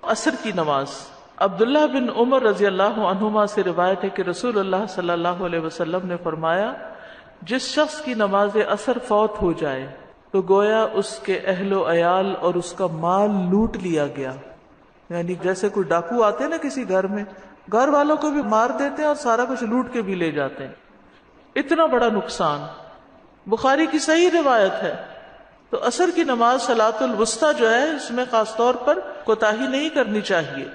عصر کی نماز۔ عبداللہ بن عمر رضی اللہ عنہما سے روایت ہے کہ رسول اللہ صلی اللہ علیہ وسلم نے فرمایا، جس شخص کی نماز عصر فوت ہو جائے تو گویا اس کے اہل و عیال اور اس کا مال لوٹ لیا گیا۔ یعنی جیسے کوئی ڈاکو آتے ہیں نا کسی گھر میں، گھر والوں کو بھی مار دیتے ہیں اور سارا کچھ لوٹ کے بھی لے جاتے ہیں۔ اتنا بڑا نقصان، بخاری کی صحیح روایت ہے۔ تو عصر کی نماز صلاۃ الوسطیٰ جو ہے، اس میں خاص طور پر کوتاہی نہیں کرنی چاہیے۔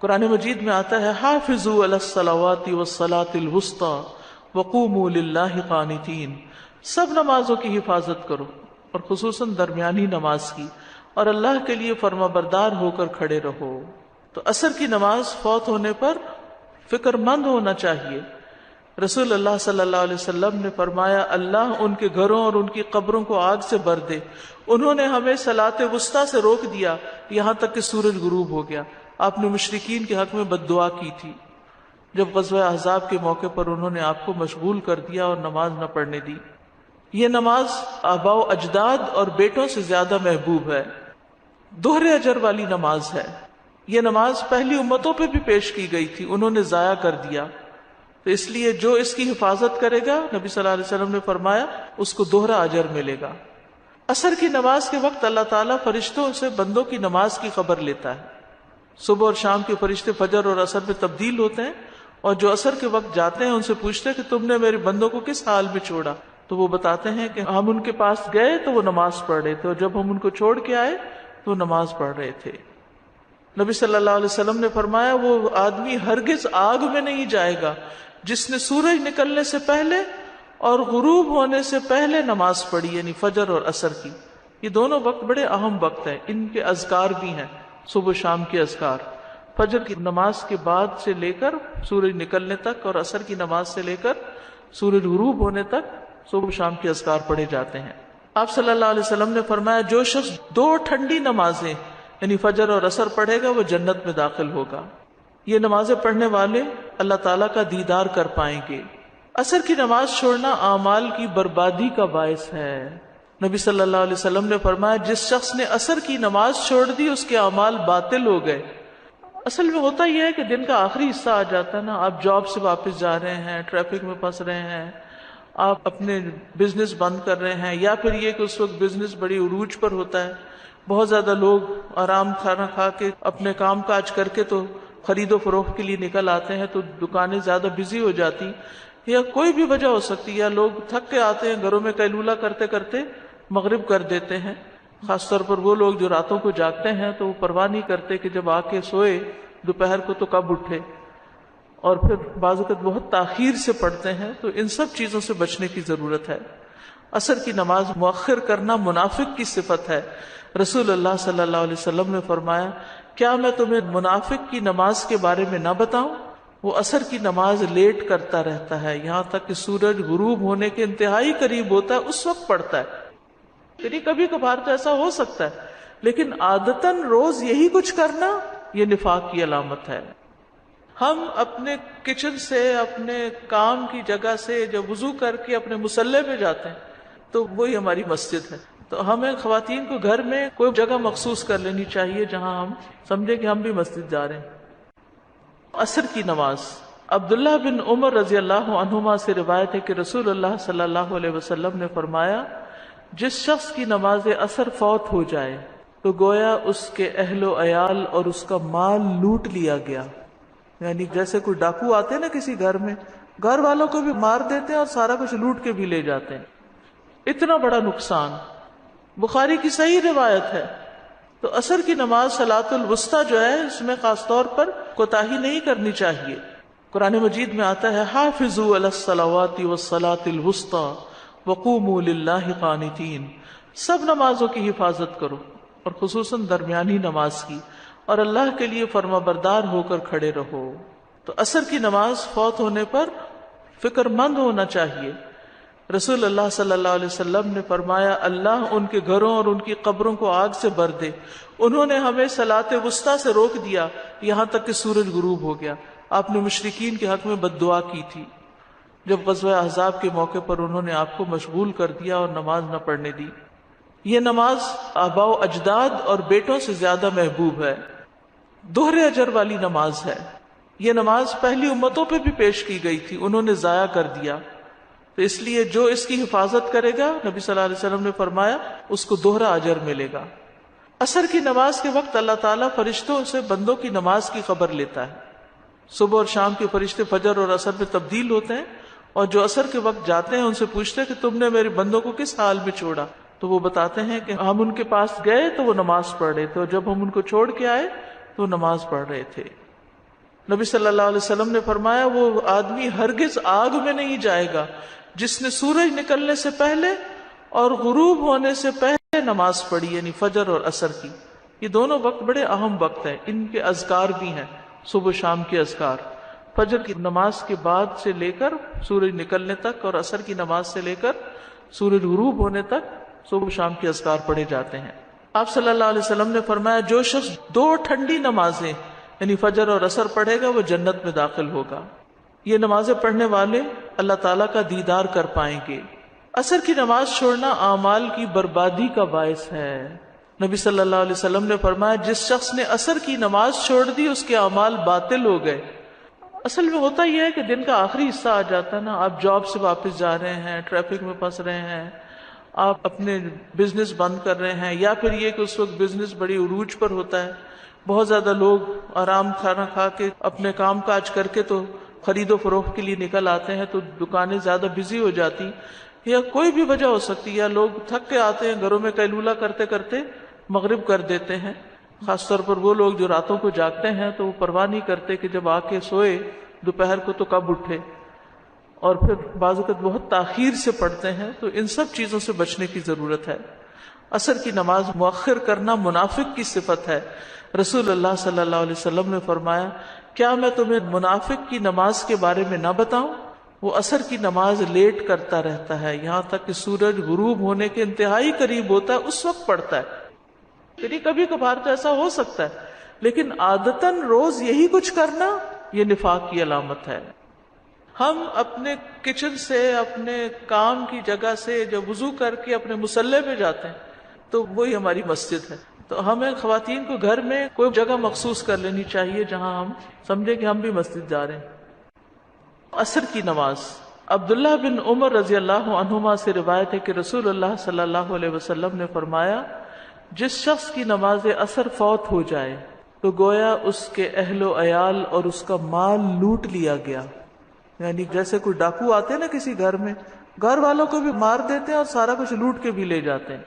قرآن مجید میں آتا ہے، حافظوا علی الصلوات والصلاۃ الوسطیٰ وقوموا للہ قانتین، سب نمازوں کی حفاظت کرو اور خصوصاً درمیانی نماز کی، اور اللہ کے لیے فرما بردار ہو کر کھڑے رہو۔ تو عصر کی نماز فوت ہونے پر فکر مند ہونا چاہیے۔ رسول اللہ صلی اللہ علیہ وسلم نے فرمایا، اللہ ان کے گھروں اور ان کی قبروں کو آگ سے بھر دے، انہوں نے ہمیں صلاۃ وسطیٰ سے روک دیا یہاں تک کہ سورج غروب ہو گیا۔ آپ نے مشرکین کے حق میں بد دعا کی تھی جب غزوہ احزاب کے موقع پر انہوں نے آپ کو مشغول کر دیا اور نماز نہ پڑھنے دی۔ یہ نماز آباء و اجداد اور بیٹوں سے زیادہ محبوب ہے، دوہرے اجر والی نماز ہے۔ یہ نماز پہلی امتوں پہ بھی پیش کی گئی تھی، انہوں نے ضائع کر دیا، تو اس لیے جو اس کی حفاظت کرے گا، نبی صلی اللہ علیہ وسلم نے فرمایا، اس کو دوہرا اجر ملے گا۔ عصر کی نماز کے وقت اللہ تعالیٰ فرشتوں سے بندوں کی نماز کی خبر لیتا ہے۔ صبح اور شام کے فرشتے فجر اور عصر میں تبدیل ہوتے ہیں، اور جو عصر کے وقت جاتے ہیں ان سے پوچھتے ہیں کہ تم نے میرے بندوں کو کس حال میں چھوڑا؟ تو وہ بتاتے ہیں کہ ہم ان کے پاس گئے تو وہ نماز پڑھ رہے تھے، اور جب ہم ان کو چھوڑ کے آئے تو وہ نماز پڑھ رہے تھے۔ نبی صلی اللہ علیہ وسلم نے فرمایا، وہ آدمی ہرگز آگ میں نہیں جائے گا جس نے سورج نکلنے سے پہلے اور غروب ہونے سے پہلے نماز پڑھی، یعنی فجر اور عصر کی۔ یہ دونوں وقت بڑے اہم وقت ہیں، ان کے اذکار بھی ہیں، صبح شام کے اذکار، فجر کی نماز کے بعد سے لے کر سورج نکلنے تک، اور عصر کی نماز سے لے کر سورج غروب ہونے تک صبح شام کے اذکار پڑھے جاتے ہیں۔ آپ صلی اللہ علیہ وسلم نے فرمایا، جو شخص 2 ٹھنڈی نمازیں یعنی فجر اور عصر پڑھے گا وہ جنت میں داخل ہوگا۔ یہ نمازیں پڑھنے والے اللہ تعالیٰ کا دیدار کر پائیں گے۔ عصر کی نماز چھوڑنا اعمال کی بربادی کا باعث ہے۔ نبی صلی اللہ علیہ وسلم نے فرمایا، جس شخص نے عصر کی نماز چھوڑ دی اس کے اعمال باطل ہو گئے۔ اصل میں ہوتا یہ ہے کہ دن کا آخری حصہ آ جاتا ہے نا، آپ جاب سے واپس جا رہے ہیں، ٹریفک میں پھنس رہے ہیں، آپ اپنے بزنس بند کر رہے ہیں، یا پھر یہ کہ اس وقت بزنس بڑی عروج پر ہوتا ہے، بہت زیادہ لوگ آرام کھانا کھا کے اپنے کام کاج کر کے تو خرید و فروخت کے لیے نکل آتے ہیں، تو دکانیں زیادہ بزی ہو جاتی، یا کوئی بھی وجہ ہو سکتی ہے، یا لوگ تھک کے آتے ہیں، گھروں میں قیلولہ کرتے کرتے مغرب کر دیتے ہیں۔ خاص طور پر وہ لوگ جو راتوں کو جاگتے ہیں تو وہ پرواہ نہیں کرتے کہ جب آ کے سوئے دوپہر کو تو کب اٹھے، اور پھر بعض اوقات بہت تاخیر سے پڑھتے ہیں۔ تو ان سب چیزوں سے بچنے کی ضرورت ہے۔ عصر کی نماز مؤخر کرنا منافق کی صفت ہے۔ رسول اللہ صلی اللہ علیہ وسلم نے فرمایا، کیا میں تمہیں منافق کی نماز کے بارے میں نہ بتاؤں؟ وہ عصر کی نماز لیٹ کرتا رہتا ہے یہاں تک کہ سورج غروب ہونے کے انتہائی قریب ہوتا ہے، اس وقت پڑھتا ہے۔ یعنی کبھی کبھار تو ایسا ہو سکتا ہے، لیکن عادتاً روز یہی کچھ کرنا یہ نفاق کی علامت ہے۔ ہم اپنے کچن سے، اپنے کام کی جگہ سے جب وضو کر کے اپنے مصلی پہ جاتے ہیں تو وہی ہماری مسجد ہے۔ تو ہمیں خواتین کو گھر میں کوئی جگہ مخصوص کر لینی چاہیے جہاں ہم سمجھیں کہ ہم بھی مسجد جا رہے ہیں۔ عصر کی نماز۔ عبداللہ بن عمر رضی اللہ عنہما سے روایت ہے کہ رسول اللہ صلی اللہ علیہ وسلم نے فرمایا، جس شخص کی نماز عصر فوت ہو جائے تو گویا اس کے اہل و عیال اور اس کا مال لوٹ لیا گیا۔ یعنی جیسے کوئی ڈاکو آتے ہیں نا کسی گھر میں، گھر والوں کو بھی مار دیتے ہیں اور سارا کچھ لوٹ کے بھی لے جاتے ہیں۔ اتنا بڑا نقصان، بخاری کی صحیح روایت ہے۔ تو عصر کی نماز صلاۃ الوسطیٰ جو ہے، اس میں خاص طور پر کوتاہی نہیں کرنی چاہیے۔ قرآن مجید میں آتا ہے، حافظوا علی الصلوات والصلاۃ الوسطیٰ وقوموا للہ قانتین، سب نمازوں کی حفاظت کرو اور خصوصاً درمیانی نماز کی، اور اللہ کے لیے فرما بردار ہو کر کھڑے رہو۔ تو عصر کی نماز فوت ہونے پر فکر مند ہونا چاہیے۔ رسول اللہ صلی اللہ علیہ وسلم نے فرمایا، اللہ ان کے گھروں اور ان کی قبروں کو آگ سے بھر دے، انہوں نے ہمیں صلاۃ وسطیٰ سے روک دیا یہاں تک کہ سورج غروب ہو گیا۔ آپ نے مشرکین کے حق میں بد دعا کی تھی جب غزوہ احزاب کے موقع پر انہوں نے آپ کو مشغول کر دیا اور نماز نہ پڑھنے دی۔ یہ نماز آباء و اجداد اور بیٹوں سے زیادہ محبوب ہے، دوہرے اجر والی نماز ہے. یہ نماز پہلی امتوں پہ بھی پیش کی گئی تھی، انہوں نے ضائع کر دیا، تو اس لیے جو اس کی حفاظت کرے گا، نبی صلی اللہ علیہ وسلم نے فرمایا اس کو دوہرا اجر ملے گا. عصر کی نماز کے وقت اللہ تعالیٰ فرشتوں سے بندوں کی نماز کی خبر لیتا ہے. صبح اور شام کے فرشتے فجر اور عصر میں تبدیل ہوتے ہیں، اور جو عصر کے وقت جاتے ہیں ان سے پوچھتے ہیں کہ تم نے میرے بندوں کو کس حال میں چھوڑا، تو وہ بتاتے ہیں کہ ہم ان کے پاس گئے تو وہ نماز پڑھ رہے تھے، اور جب ہم ان کو چھوڑ کے آئے تو وہ نماز پڑھ رہے تھے. نبی صلی اللہ علیہ وسلم نے فرمایا وہ آدمی ہرگز آگ میں نہیں جائے گا جس نے سورج نکلنے سے پہلے اور غروب ہونے سے پہلے نماز پڑھی، یعنی فجر اور عصر کی. یہ دونوں وقت بڑے اہم وقت ہیں، ان کے اذکار بھی ہیں، صبح شام کے اذکار. فجر کی نماز کے بعد سے لے کر سورج نکلنے تک، اور عصر کی نماز سے لے کر سورج غروب ہونے تک صبح شام کے اذکار پڑھے جاتے ہیں. آپ صلی اللہ علیہ وسلم نے فرمایا جو شخص 2 ٹھنڈی نمازیں یعنی فجر اور عصر پڑھے گا وہ جنت میں داخل ہوگا. یہ نمازیں پڑھنے والے اللہ تعالیٰ کا دیدار کر پائیں گے. عصر کی نماز چھوڑنا اعمال کی بربادی کا باعث ہے. نبی صلی اللہ علیہ وسلم نے فرمایا جس شخص نے عصر کی نماز چھوڑ دی اس کے اعمال باطل ہو گئے. اصل میں ہوتا یہ ہے کہ دن کا آخری حصہ آ جاتا ہے نا، آپ جاب سے واپس جا رہے ہیں، ٹریفک میں پھنس رہے ہیں، آپ اپنے بزنس بند کر رہے ہیں، یا پھر یہ کہ اس وقت بزنس بڑی عروج پر ہوتا ہے، بہت زیادہ لوگ آرام کھانا کھا کے اپنے کام کاج کر کے تو خرید و فروخت کے لیے نکل آتے ہیں، تو دکانیں زیادہ بزی ہو جاتی، یا کوئی بھی وجہ ہو سکتی ہے، یا لوگ تھک کے آتے ہیں گھروں میں قیلولہ کرتے کرتے مغرب کر دیتے ہیں. خاص طور پر وہ لوگ جو راتوں کو جاگتے ہیں تو وہ پرواہ نہیں کرتے کہ جب آ کے سوئے دوپہر کو تو کب اٹھے، اور پھر بعض اوقات بہت تاخیر سے پڑھتے ہیں. تو ان سب چیزوں سے بچنے کی ضرورت ہے. عصر کی نماز مؤخر کرنا منافق کی صفت ہے. رسول اللہ صلی اللہ علیہ وسلم نے فرمایا کیا میں تمہیں منافق کی نماز کے بارے میں نہ بتاؤں؟ وہ عصر کی نماز لیٹ کرتا رہتا ہے یہاں تک کہ سورج غروب ہونے کے انتہائی قریب ہوتا ہے اس وقت پڑھتا ہے. یعنی کبھی کبھار تو ایسا ہو سکتا ہے، لیکن عادتاً روز یہی کچھ کرنا یہ نفاق کی علامت ہے. ہم اپنے کچن سے، اپنے کام کی جگہ سے جب وضو کر کے اپنے مصلی پہ جاتے ہیں تو وہی ہماری مسجد ہے. تو ہمیں خواتین کو گھر میں کوئی جگہ مخصوص کر لینی چاہیے جہاں ہم سمجھیں کہ ہم بھی مسجد جا رہے ہیں. عصر کی نماز. عبداللہ بن عمر رضی اللہ عنہما سے روایت ہے کہ رسول اللہ صلی اللہ علیہ وسلم نے فرمایا جس شخص کی نماز عصر فوت ہو جائے تو گویا اس کے اہل و عیال اور اس کا مال لوٹ لیا گیا. یعنی جیسے کوئی ڈاکو آتے ہیں نا کسی گھر میں، گھر والوں کو بھی مار دیتے ہیں اور سارا کچھ لوٹ کے بھی لے جاتے ہیں.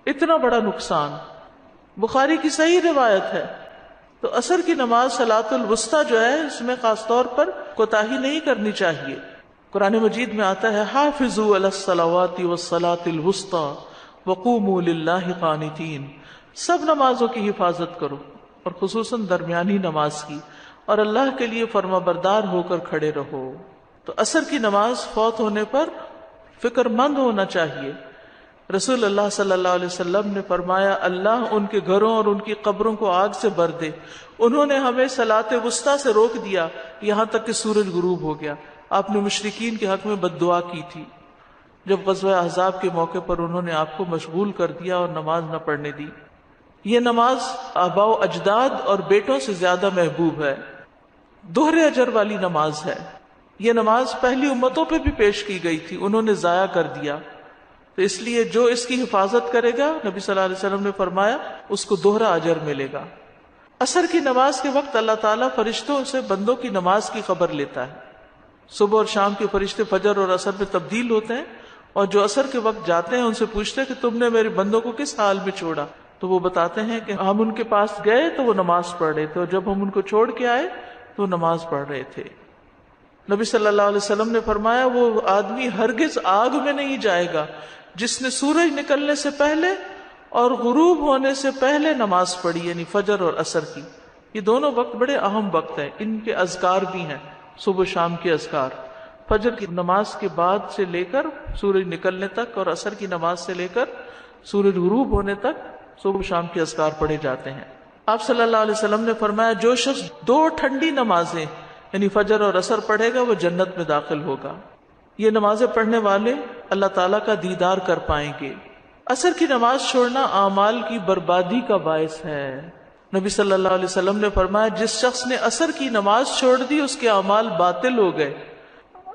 اتنا بڑا نقصان. بخاری کی صحیح روایت ہے. تو عصر کی نماز صلاۃ الوسطی جو ہے اس میں خاص طور پر کوتاہی نہیں کرنی چاہیے. قرآن مجید میں آتا ہے حافظوا علی الصلوات والصلاۃ الوسطی وقوموا للہ قانتین. سب نمازوں کی حفاظت کرو اور خصوصاً درمیانی نماز کی، اور اللہ کے لیے فرما بردار ہو کر کھڑے رہو. تو عصر کی نماز فوت ہونے پر فکر مند ہونا چاہیے. رسول اللہ صلی اللہ علیہ وسلم نے فرمایا اللہ ان کے گھروں اور ان کی قبروں کو آگ سے بھر دے، انہوں نے ہمیں صلاۃ وسطیٰ سے روک دیا یہاں تک کہ سورج غروب ہو گیا. آپ نے مشرکین کے حق میں بد دعا کی تھی جب غزوہ احزاب کے موقع پر انہوں نے آپ کو مشغول کر دیا اور نماز نہ پڑھنے دی. یہ نماز آباء و اجداد اور بیٹوں سے زیادہ محبوب ہے. دوہرے اجر والی نماز ہے. یہ نماز پہلی امتوں پہ بھی پیش کی گئی تھی، انہوں نے ضائع کر دیا، تو اس لیے جو اس کی حفاظت کرے گا، نبی صلی اللہ علیہ وسلم نے فرمایا اس کو دوہرا اجر ملے گا. عصر کی نماز کے وقت اللہ تعالیٰ فرشتوں سے بندوں کی نماز کی خبر لیتا ہے. صبح اور شام کے فرشتے فجر اور عصر میں تبدیل ہوتے ہیں، اور جو عصر کے وقت جاتے ہیں ان سے پوچھتے ہیں کہ تم نے میرے بندوں کو کس حال میں چھوڑا، تو وہ بتاتے ہیں کہ ہم ان کے پاس گئے تو وہ نماز پڑھ رہے تھے، اور جب ہم ان کو چھوڑ کے آئے تو وہ نماز پڑھ رہے تھے. نبی صلی اللہ علیہ وسلم نے فرمایا وہ آدمی ہرگز آگ میں نہیں جائے گا جس نے سورج نکلنے سے پہلے اور غروب ہونے سے پہلے نماز پڑھی، یعنی فجر اور عصر کی. یہ دونوں وقت بڑے اہم وقت ہیں، ان کے اذکار بھی ہیں، صبح شام کے اذکار. فجر کی نماز کے بعد سے لے کر سورج نکلنے تک، اور عصر کی نماز سے لے کر سورج غروب ہونے تک صبح شام کے اذکار پڑھے جاتے ہیں. آپ صلی اللہ علیہ وسلم نے فرمایا جو شخص 2 ٹھنڈی نمازیں یعنی فجر اور عصر پڑھے گا وہ جنت میں داخل ہوگا. یہ نمازیں پڑھنے والے اللہ تعالیٰ کا دیدار کر پائیں گے. عصر کی نماز چھوڑنا اعمال کی بربادی کا باعث ہے. نبی صلی اللہ علیہ وسلم نے فرمایا جس شخص نے عصر کی نماز چھوڑ دی اس کے اعمال باطل ہو گئے۔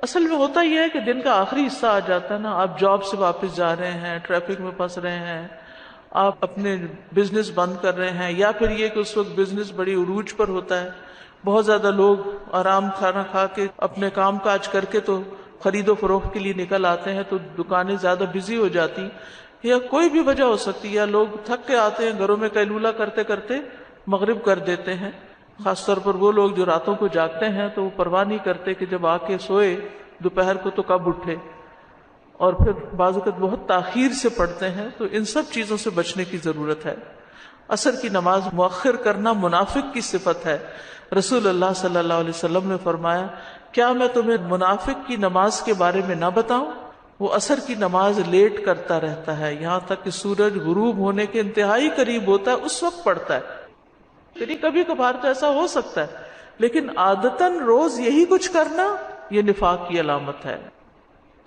اصل میں ہوتا یہ ہے کہ دن کا آخری حصہ آ جاتا ہے نا، آپ جاب سے واپس جا رہے ہیں، ٹریفک میں پھنس رہے ہیں، آپ اپنے بزنس بند کر رہے ہیں، یا پھر یہ کہ اس وقت بزنس بڑی عروج پر ہوتا ہے، بہت زیادہ لوگ آرام کھانا کھا کے اپنے کام کاج کر کے تو خرید و فروخت کے لیے نکل آتے ہیں، تو دکانیں زیادہ بزی ہو جاتی، یا کوئی بھی وجہ ہو سکتی ہے، یا لوگ تھک کے آتے ہیں گھروں میں قیلولہ کرتے کرتے مغرب کر دیتے ہیں۔ خاص طور پر وہ لوگ جو راتوں کو جاگتے ہیں تو وہ پرواہ نہیں کرتے کہ جب آ کے سوئے دوپہر کو تو کب اٹھے، اور پھر بعض اوقات بہت تاخیر سے پڑھتے ہیں، تو ان سب چیزوں سے بچنے کی ضرورت ہے۔ عصر کی نماز مؤخر کرنا منافق کی صفت ہے۔ رسول اللہ صلی اللہ علیہ وسلم نے فرمایا کیا میں تمہیں منافق کی نماز کے بارے میں نہ بتاؤں؟ وہ عصر کی نماز لیٹ کرتا رہتا ہے یہاں تک کہ سورج غروب ہونے کے انتہائی قریب ہوتا ہے، اس وقت پڑھتا ہے۔ یعنی کبھی کبھار تو ایسا ہو سکتا ہے، لیکن عادتاً روز یہی کچھ کرنا یہ نفاق کی علامت ہے۔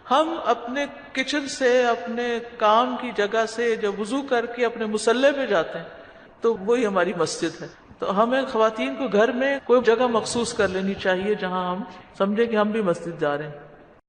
ہم اپنے کچن سے، اپنے کام کی جگہ سے جب وضو کر کے اپنے مصلی پہ جاتے ہیں تو وہی ہماری مسجد ہے، تو ہمیں خواتین کو گھر میں کوئی جگہ مخصوص کر لینی چاہیے جہاں ہم سمجھیں کہ ہم بھی مسجد جا رہے ہیں۔